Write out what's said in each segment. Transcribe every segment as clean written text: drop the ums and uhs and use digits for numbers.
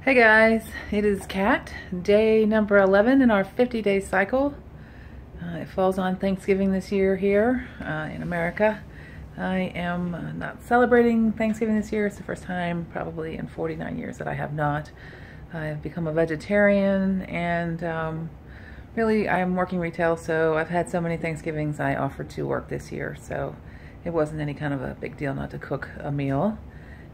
Hey guys, it is Kat, day number 11 in our 50-day cycle. It falls on Thanksgiving this year here in America. I am not celebrating Thanksgiving this year. It's the first time probably in 49 years that I have not. I've become a vegetarian and really I'm working retail, so I've had so many Thanksgivings I offered to work this year, so it wasn't any kind of a big deal not to cook a meal.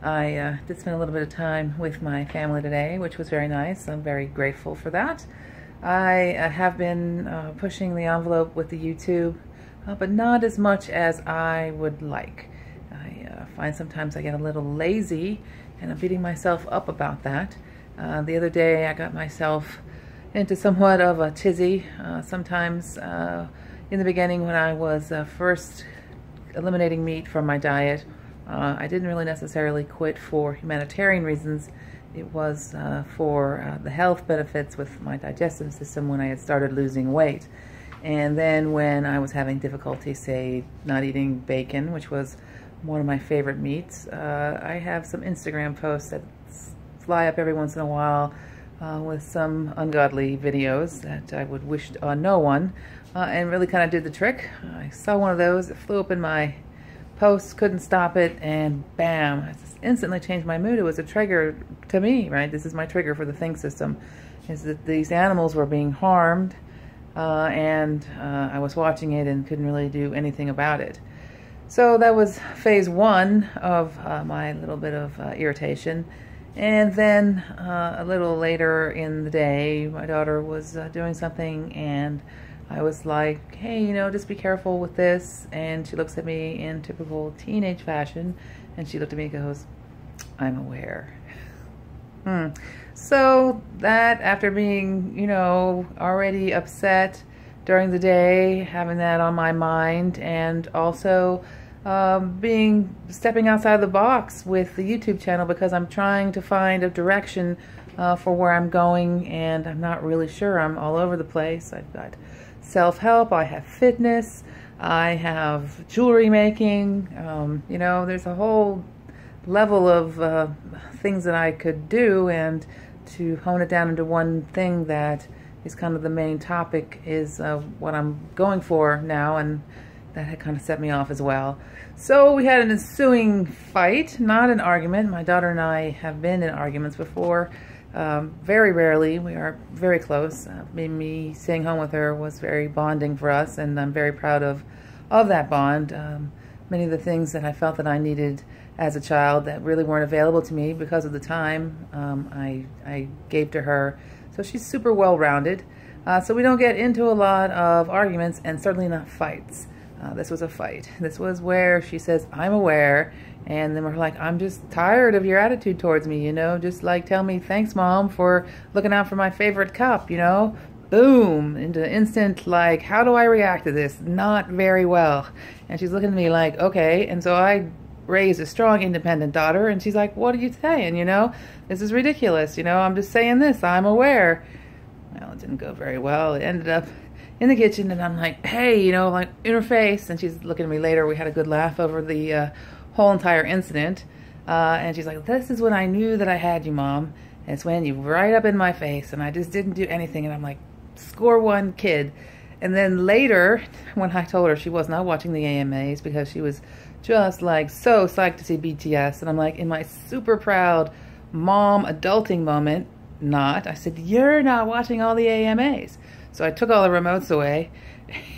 I did spend a little bit of time with my family today, which was very nice. I'm very grateful for that. I have been pushing the envelope with the YouTube, but not as much as I would like. I find sometimes I get a little lazy, and I'm beating myself up about that. The other day I got myself into somewhat of a tizzy. Sometimes in the beginning when I was first eliminating meat from my diet, I didn't really necessarily quit for humanitarian reasons. It was for the health benefits with my digestive system when I had started losing weight. And then when I was having difficulty, say, not eating bacon, which was one of my favorite meats, I have some Instagram posts that fly up every once in a while with some ungodly videos that I would wish on no one, and really kind of did the trick. I saw one of those, it flew up in my post, couldn't stop it, and bam, it just instantly changed my mood. It was a trigger to me, right? This is my trigger for the think system, is that these animals were being harmed, and I was watching it and couldn't really do anything about it. So that was phase one of my little bit of irritation. And then a little later in the day, my daughter was doing something, and I was like, hey, you know, just be careful with this. And she looks at me in typical teenage fashion, and she looked at me and goes, I'm aware. So that, after being, you know, already upset during the day, having that on my mind, and also stepping outside the box with the YouTube channel, because I'm trying to find a direction for where I'm going, and I'm not really sure. I'm all over the place. I've got self-help, I have fitness, I have jewelry making, you know, there's a whole level of things that I could do, and to hone it down into one thing that is kind of the main topic is what I'm going for now, and that had kind of set me off as well. So we had an ensuing fight, not an argument. My daughter and I have been in arguments before. Very rarely. We are very close. Me staying home with her was very bonding for us, and I'm very proud of that bond. Many of the things that I felt that I needed as a child that really weren't available to me because of the time, I gave to her. So she's super well-rounded. So we don't get into a lot of arguments, and certainly not fights. This was a fight. This was where she says, I'm aware. And then we're like, I'm just tired of your attitude towards me, you know, just like tell me thanks, Mom, for looking out for my favorite cup, you know. Boom, into instant, like, how do I react to this? Not very well. And she's looking at me like, okay. And so I raised a strong, independent daughter, and she's like, what are you saying, you know? This is ridiculous, you know, I'm just saying this, I'm aware. Well, it didn't go very well. It ended up in the kitchen, and I'm like, hey, you know, like, in her face. And she's looking at me later. We had a good laugh over the whole entire incident, and she's like, this is when I knew that I had you, Mom. And it's when you were right up in my face, and I just didn't do anything. And I'm like, score one, kid. And then later, when I told her she was not watching the AMAs because she was just like so psyched to see BTS, and I'm like, in my super proud mom adulting moment, I said, you're not watching all the AMAs. So I took all the remotes away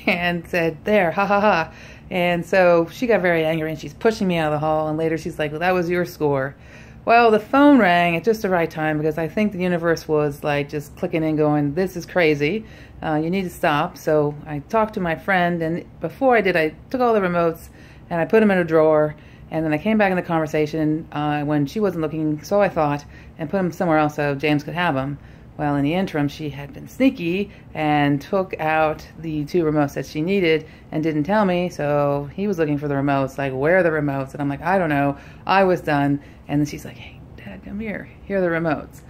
and said, there, ha ha ha. And so she got very angry, and she's pushing me out of the hall, and later she's like, well, that was your score. Well, the phone rang at just the right time, because I think the universe was like just clicking in going, this is crazy. You need to stop. So I talked to my friend, and before I did, I took all the remotes and I put them in a drawer, and then I came back in the conversation when she wasn't looking, so I thought, and put them somewhere else so James could have them. Well, in the interim, she had been sneaky and took out the two remotes that she needed and didn't tell me, so he was looking for the remotes, like, where are the remotes? And I'm like, I don't know. I was done. And then she's like, hey, Dad, come here. Here are the remotes.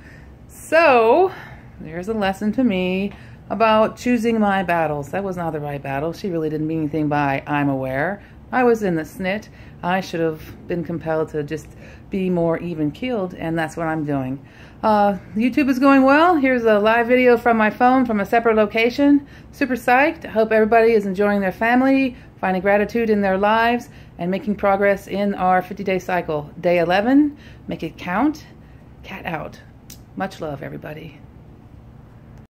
So there's a lesson to me about choosing my battles. That was not the right battle. She really didn't mean anything by I'm aware. I was in the SNT. I should have been compelled to just be more even-keeled, and that's what I'm doing. YouTube is going well. Here's a live video from my phone from a separate location. Super psyched. I hope everybody is enjoying their family, finding gratitude in their lives, and making progress in our 50-day cycle. Day 11, make it count. Cat out. Much love, everybody.